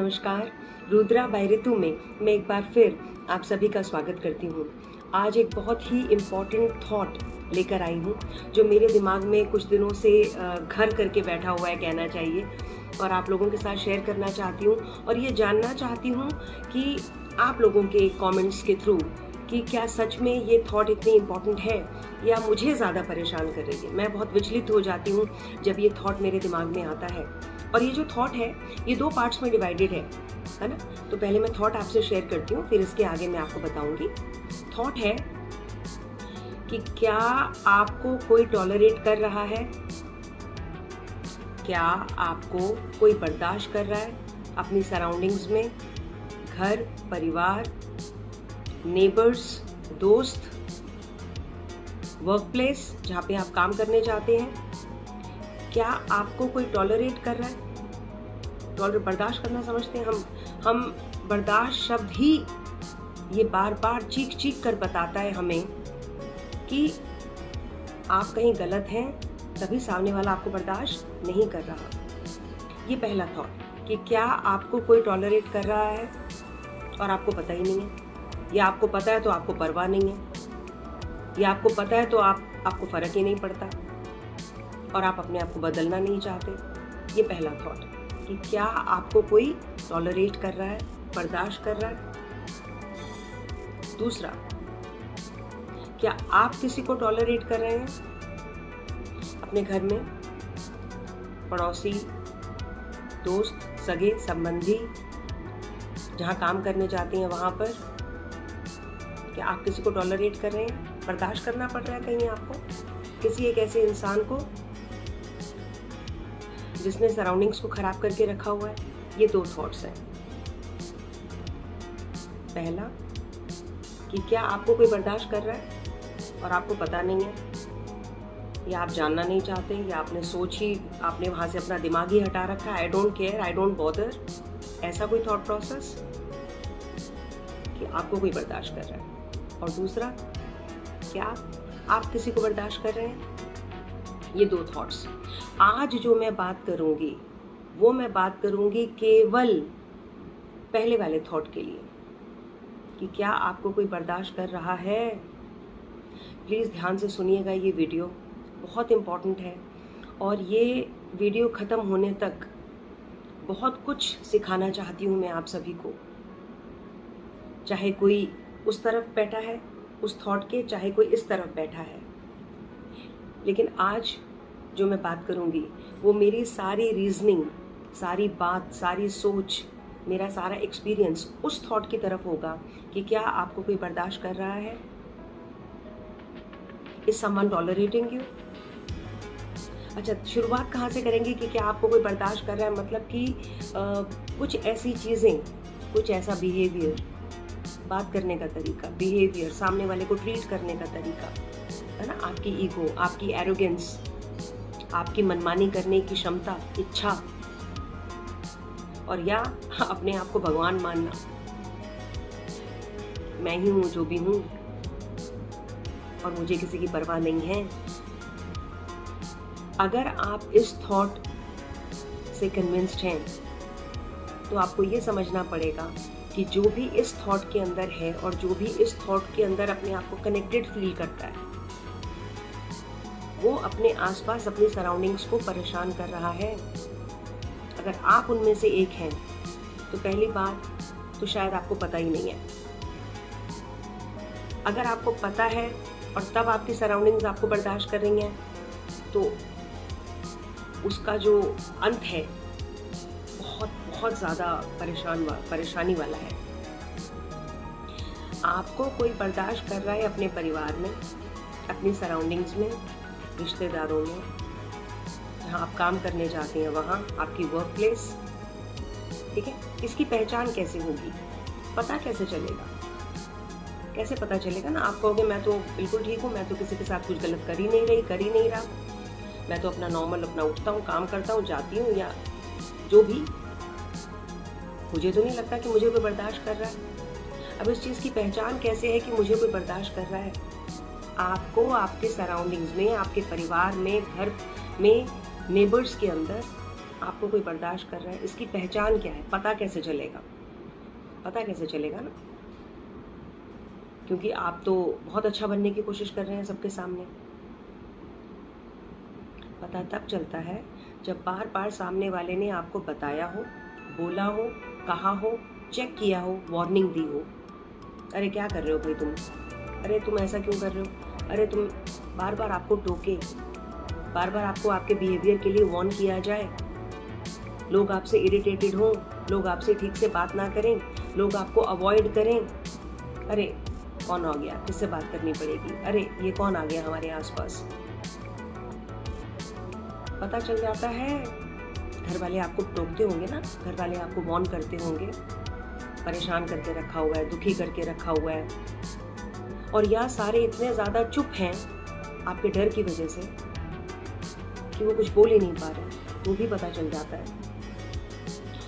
नमस्कार। रुद्रा बाय ऋतु में मैं एक बार फिर आप सभी का स्वागत करती हूँ। आज एक बहुत ही इम्पॉर्टेंट थॉट लेकर आई हूँ जो मेरे दिमाग में कुछ दिनों से घर करके बैठा हुआ है कहना चाहिए, और आप लोगों के साथ शेयर करना चाहती हूँ और ये जानना चाहती हूँ कि आप लोगों के कमेंट्स के थ्रू कि क्या सच में ये थॉट इतनी इम्पॉर्टेंट है या मुझे ज़्यादा परेशान कर रही है। मैं बहुत विचलित हो जाती हूँ जब ये थॉट मेरे दिमाग में आता है। और ये जो थॉट है ये 2 पार्ट्स में डिवाइडेड है ना। तो पहले मैं थॉट आपसे शेयर करती हूँ, फिर इसके आगे मैं आपको बताऊंगी। थॉट है कि क्या आपको कोई टॉलरेट कर रहा है, क्या आपको कोई बर्दाश्त कर रहा है अपनी सराउंडिंग्स में, घर परिवार, नेबर्स, दोस्त, वर्क प्लेस जहाँ पे आप काम करने जाते हैं, क्या आपको कोई टॉलरेट कर रहा है। बर्दाश्त करना समझते हैं हम बर्दाश्त शब्द ही ये बार बार चीख चीख कर बताता है हमें कि आप कहीं गलत हैं, तभी सामने वाला आपको बर्दाश्त नहीं कर रहा। ये पहला थॉट कि क्या आपको कोई टॉलरेट कर रहा है और आपको पता ही नहीं है, या आपको पता है तो आपको परवाह नहीं है, या आपको पता है तो आपको फर्क ही नहीं पड़ता और आप अपने आप को बदलना नहीं चाहते। ये पहला थॉट कि क्या आपको कोई टॉलरेट कर रहा है, बर्दाश्त कर रहा है। दूसरा, क्या आप किसी को टॉलरेट कर रहे हैं अपने घर में, पड़ोसी, दोस्त, सगे संबंधी, जहां काम करने जाते हैं वहां पर, क्या आप किसी को टॉलरेट कर रहे हैं, बर्दाश्त करना पड़ रहा है कहीं आपको किसी एक ऐसे इंसान को जिसने सराउंडिंग्स को खराब करके रखा हुआ है। ये 2 थॉट्स हैं। पहला कि क्या आपको कोई बर्दाश्त कर रहा है और आपको पता नहीं है, या आप जानना नहीं चाहते, या आपने वहां से अपना दिमाग ही हटा रखा है। I don't care, I don't bother, ऐसा कोई थॉट प्रोसेस कि आपको कोई बर्दाश्त कर रहा है। और दूसरा, क्या आप किसी को बर्दाश्त कर रहे हैं। ये 2 थॉट्स। आज जो मैं बात करूंगी वो मैं बात करूंगी केवल पहले वाले थॉट के लिए कि क्या आपको कोई बर्दाश्त कर रहा है। प्लीज़ ध्यान से सुनिएगा, ये वीडियो बहुत इम्पॉर्टेंट है और ये वीडियो ख़त्म होने तक बहुत कुछ सिखाना चाहती हूँ मैं आप सभी को। चाहे कोई उस तरफ बैठा है उस थॉट के, चाहे कोई इस तरफ बैठा है, लेकिन आज जो मैं बात करूंगी वो मेरी सारी रीजनिंग, सारी बात, सारी सोच, मेरा सारा एक्सपीरियंस उस थॉट की तरफ होगा कि क्या आपको कोई बर्दाश्त कर रहा है। Is someone tolerating you. अच्छा, शुरुआत कहाँ से करेंगे कि क्या आपको कोई बर्दाश्त कर रहा है, मतलब कि कुछ ऐसी चीज़ें, कुछ ऐसा बिहेवियर, बात करने का तरीका, बिहेवियर, सामने वाले को ट्रीट करने का तरीका, है ना, आपकी ईगो, आपकी एरोगेंस, आपकी मनमानी करने की क्षमता, इच्छा, और या अपने आप को भगवान मानना, मैं ही हूं जो भी हूं और मुझे किसी की परवाह नहीं है। अगर आप इस थॉट से कन्विंस्ड हैं तो आपको ये समझना पड़ेगा कि जो भी इस थॉट के अंदर है और जो भी इस थॉट के अंदर अपने आप को कनेक्टेड फील करता है, वो अपने आसपास, अपनी सराउंडिंग्स को परेशान कर रहा है। अगर आप उनमें से एक हैं तो पहली बात तो शायद आपको पता ही नहीं है। अगर आपको पता है और तब आपकी सराउंडिंग्स आपको बर्दाश्त कर रही हैं तो उसका जो अंत है बहुत बहुत ज़्यादा परेशानी वाला है। आपको कोई बर्दाश्त कर रहा है अपने परिवार में, अपनी सराउंडिंग्स में, रिश्तेदारों में, जहाँ आप काम करने जाते हैं वहाँ, आपकी वर्क प्लेस, ठीक है। इसकी पहचान कैसे होगी, पता कैसे चलेगा, कैसे पता चलेगा ना। आप कहोगे मैं तो बिल्कुल ठीक हूँ, मैं तो किसी के साथ कुछ गलत कर ही नहीं रहा, मैं तो अपना नॉर्मल अपना उठता हूँ, काम करता हूँ, जाती हूँ, या जो भी, मुझे तो नहीं लगता कि मुझे कोई बर्दाश्त कर रहा है। अब इस चीज़ की पहचान कैसे है कि मुझे कोई बर्दाश्त कर रहा है। आपको आपके सराउंडिंग्स में, आपके परिवार में, घर में, नेबर्स के अंदर आपको कोई बर्दाश्त कर रहा है, इसकी पहचान क्या है, पता कैसे चलेगा? पता कैसे चलेगा ना, क्योंकि आप तो बहुत अच्छा बनने की कोशिश कर रहे हैं सबके सामने। पता तब चलता है जब बार बार सामने वाले ने आपको बताया हो, बोला हो, कहा हो, चेक किया हो, वार्निंग दी हो, अरे क्या कर रहे हो भाई तुम, अरे तुम ऐसा क्यों कर रहे हो, अरे तुम, बार बार आपको टोके, बार बार आपको आपके बिहेवियर के लिए वार्न किया जाए, लोग आपसे इरिटेटेड हों, लोग आपसे ठीक से बात ना करें, लोग आपको अवॉइड करें। अरे कौन आ गया, किससे बात करनी पड़ेगी, अरे ये कौन आ गया हमारे आसपास। पता चल जाता है, घर वाले आपको टोकते होंगे ना, घर वाले आपको वार्न करते होंगे, परेशान करके रखा हुआ है, दुखी करके रखा हुआ है, और यह सारे इतने ज़्यादा चुप हैं आपके डर की वजह से कि वो कुछ बोल ही नहीं पा रहे, वो भी पता चल जाता है।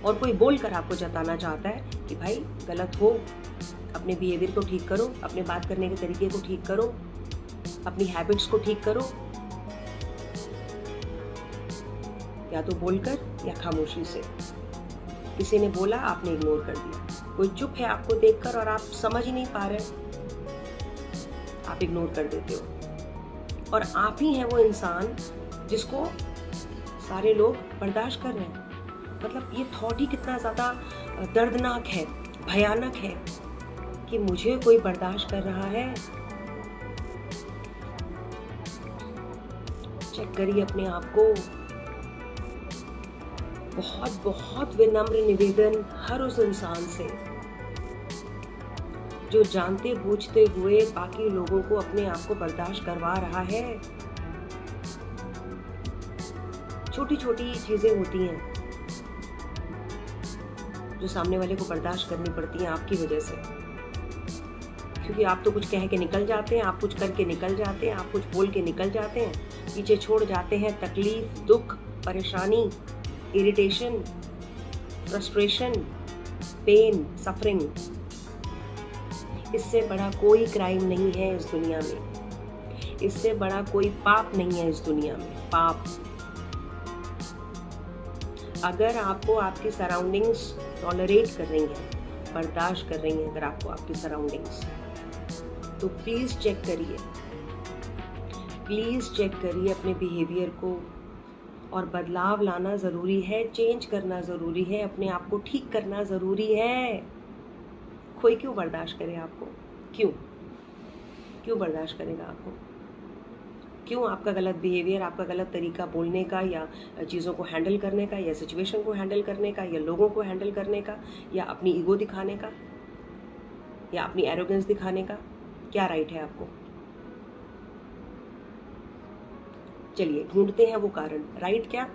और कोई बोलकर आपको जताना चाहता है कि भाई गलत हो, अपने बिहेवियर को ठीक करो, अपने बात करने के तरीके को ठीक करो, अपनी हैबिट्स को ठीक करो, या तो बोलकर या खामोशी से। किसी ने बोला, आपने इग्नोर कर दिया, कोई चुप है आपको देखकर और आप समझ ही नहीं पा रहे, आप इग्नोर कर देते हो। और आप ही हैं वो इंसान जिसको सारे लोग बर्दाश्त कर रहे हैं। मतलब ये थॉट ही कितना ज़्यादा दर्दनाक है, भयानक है कि मुझे कोई बर्दाश्त कर रहा है। चेक करिए अपने आप को। बहुत बहुत विनम्र निवेदन हर उस इंसान से जो जानते बूझते हुए बाकी लोगों को अपने आप को बर्दाश्त करवा रहा है। छोटी छोटी चीजें होती हैं जो सामने वाले को बर्दाश्त करनी पड़ती हैं आपकी वजह से, क्योंकि आप तो कुछ कह के निकल जाते हैं, आप कुछ करके निकल जाते हैं, आप कुछ बोल के निकल जाते हैं, पीछे छोड़ जाते हैं तकलीफ, दुख, परेशानी, इरिटेशन, फ्रस्ट्रेशन, पेन, सफरिंग। इससे बड़ा कोई क्राइम नहीं है इस दुनिया में, इससे बड़ा कोई पाप नहीं है इस दुनिया में। पाप, अगर आपको आपकी सराउंडिंग्स टॉलरेट कर रही हैं, बर्दाश्त कर रही हैं अगर आपको आपकी सराउंडिंग्स, तो प्लीज चेक करिए, प्लीज चेक करिए अपने बिहेवियर को। और बदलाव लाना ज़रूरी है, चेंज करना ज़रूरी है, अपने आप को ठीक करना ज़रूरी है। कोई क्यों बर्दाश्त करे आपको, क्यों बर्दाश्त करेगा आपको? क्यों आपका गलत बिहेवियर, आपका गलत तरीका बोलने का, या चीज़ों को हैंडल करने का, या सिचुएशन को हैंडल करने का, या लोगों को हैंडल करने का, या अपनी ईगो दिखाने का, या अपनी एरोगेंस दिखाने का क्या राइट है आपको? चलिए ढूंढते हैं वो कारण। राइट क्या?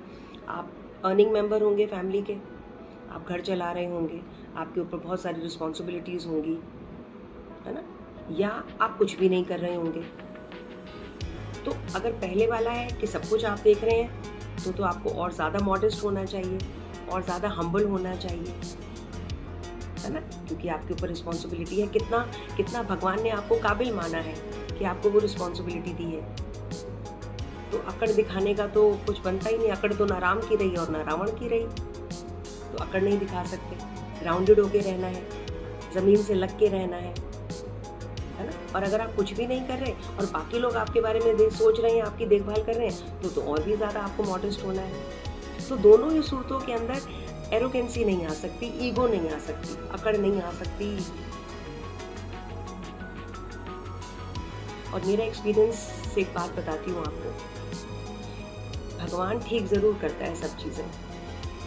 आप अर्निंग मेंबर होंगे फैमिली के, आप घर चला रहे होंगे, आपके ऊपर बहुत सारी रिस्पॉन्सिबिलिटीज़ होंगी, है ना, या आप कुछ भी नहीं कर रहे होंगे। तो अगर पहले वाला है कि सब कुछ आप देख रहे हैं, तो आपको और ज़्यादा मॉडेस्ट होना चाहिए, और ज़्यादा हम्बल होना चाहिए, है ना, क्योंकि आपके ऊपर रिस्पॉन्सिबिलिटी है। कितना भगवान ने आपको काबिल माना है कि आपको वो रिस्पॉन्सिबिलिटी दी है। तो अकड़ दिखाने का तो कुछ बनता ही नहीं। अकड़ तो ना राम की रही और ना रावण की रही, तो अकड़ नहीं दिखा सकते। ग्राउंडेड होके रहना है, ज़मीन से लग के रहना है ना। और अगर आप कुछ भी नहीं कर रहे और बाकी लोग आपके बारे में सोच रहे हैं, आपकी देखभाल कर रहे हैं, तो और भी ज़्यादा आपको मॉडेस्ट होना है। तो दोनों ही सूरतों के अंदर एरोगेंसी नहीं आ सकती, ईगो नहीं आ सकती, अकड़ नहीं आ सकती। और मेरा एक्सपीरियंस से एक बात बताती हूँ आपको, भगवान ठीक ज़रूर करता है सब चीज़ें।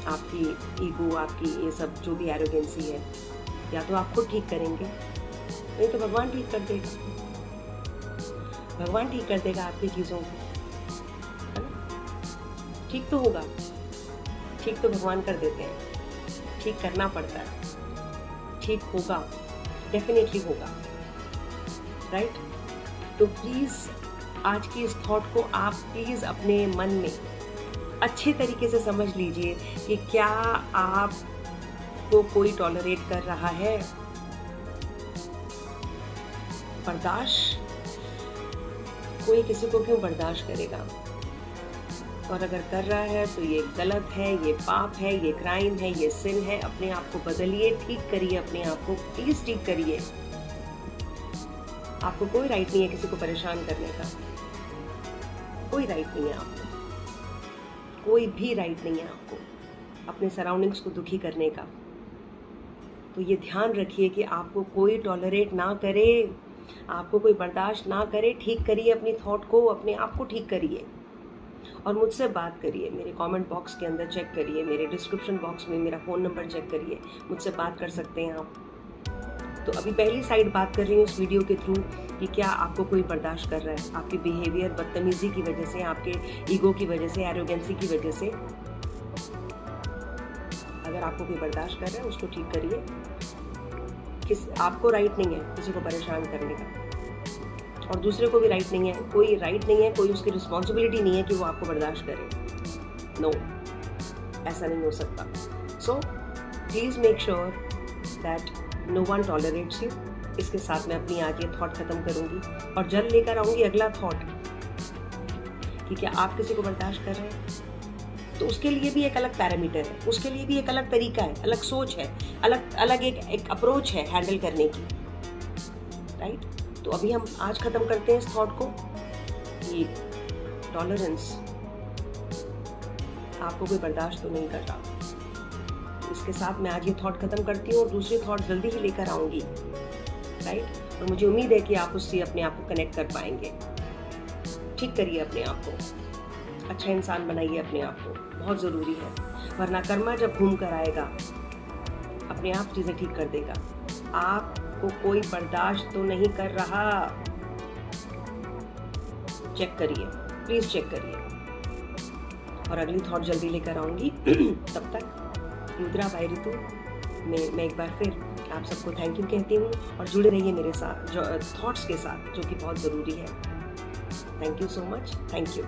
आपकी ईगो, आपकी ये सब जो भी एरोगेंसी है, या तो आप खुद ठीक करेंगे, नहीं तो भगवान ठीक कर देगा। भगवान ठीक कर देगा आपकी चीज़ों को, है ना। ठीक तो होगा, ठीक तो भगवान कर देते हैं, ठीक करना पड़ता है, ठीक होगा, डेफिनेटली होगा, राइट। तो प्लीज़ आज की इस थॉट को आप प्लीज़ अपने मन में अच्छे तरीके से समझ लीजिए कि क्या आपको कोई टॉलरेट कर रहा है। बर्दाश्त, कोई किसी को क्यों बर्दाश्त करेगा? और अगर कर रहा है तो ये गलत है, ये पाप है, ये क्राइम है, ये सिन है। अपने आप को बदलिए, ठीक करिए अपने आप को, प्लीज ठीक करिए। आपको कोई राइट नहीं है किसी को परेशान करने का, कोई राइट नहीं है आपको, कोई भी राइट नहीं है आपको अपने सराउंडिंग्स को दुखी करने का। तो ये ध्यान रखिए कि आपको कोई टॉलरेट ना करे, आपको कोई बर्दाश्त ना करे। ठीक करिए अपनी थॉट को, अपने आप को ठीक करिए और मुझसे बात करिए। मेरे कमेंट बॉक्स के अंदर चेक करिए, मेरे डिस्क्रिप्शन बॉक्स में मेरा फ़ोन नंबर चेक करिए, मुझसे बात कर सकते हैं आप। तो अभी पहली साइड बात कर रही हूँ इस वीडियो के थ्रू कि क्या आपको कोई बर्दाश्त कर रहा है आपकी बिहेवियर, बदतमीजी की वजह से, आपके ईगो की वजह से, एरोगेंसी की वजह से। अगर आपको कोई बर्दाश्त कर रहा है उसको ठीक करिए। आपको राइट नहीं है किसी को परेशान करने का और दूसरे को भी राइट नहीं है, कोई राइट नहीं है, कोई उसकी रिस्पॉन्सिबिलिटी नहीं है कि वो आपको बर्दाश्त करे। नो, ऐसा नहीं हो सकता। So please make sure that no one tolerates you. इसके साथ मैं अपनी आज ये थॉट खत्म करूंगी और जल्द लेकर आऊंगी अगला थॉट कि क्या आप किसी को बर्दाश्त कर रहे हैं। तो उसके लिए भी एक अलग पैरामीटर है, उसके लिए भी एक अलग तरीका है, अलग सोच है, अलग एक अप्रोच है हैंडल करने की, राइट। तो अभी हम आज खत्म करते हैं इस थॉट को कि टॉलरेंस, आपको कोई बर्दाश्त तो नहीं कर रहा। इसके साथ मैं आज ये थॉट खत्म करती हूँ और दूसरी थॉट जल्दी ही लेकर आऊंगी, राइट। और मुझे उम्मीद है कि आप उससे अपने आप को कनेक्ट कर पाएंगे। ठीक करिए अपने आप को, अच्छा इंसान बनाइए अपने आप को, बहुत ज़रूरी है। वरना कर्मा जब घूम कर आएगा अपने आप चीज़ें ठीक कर देगा। आपको कोई बर्दाश्त तो नहीं कर रहा। चेक करिए, प्लीज़ चेक करिए और अगली थॉट जल्दी लेकर आऊँगी। तब तक रुद्रा बाय ऋतु में मैं एक बार फिर आप सबको थैंक यू कहती हूँ और जुड़े रहिए मेरे साथ जो थॉट्स के साथ, जो कि बहुत ज़रूरी है। Thank you so much, thank you.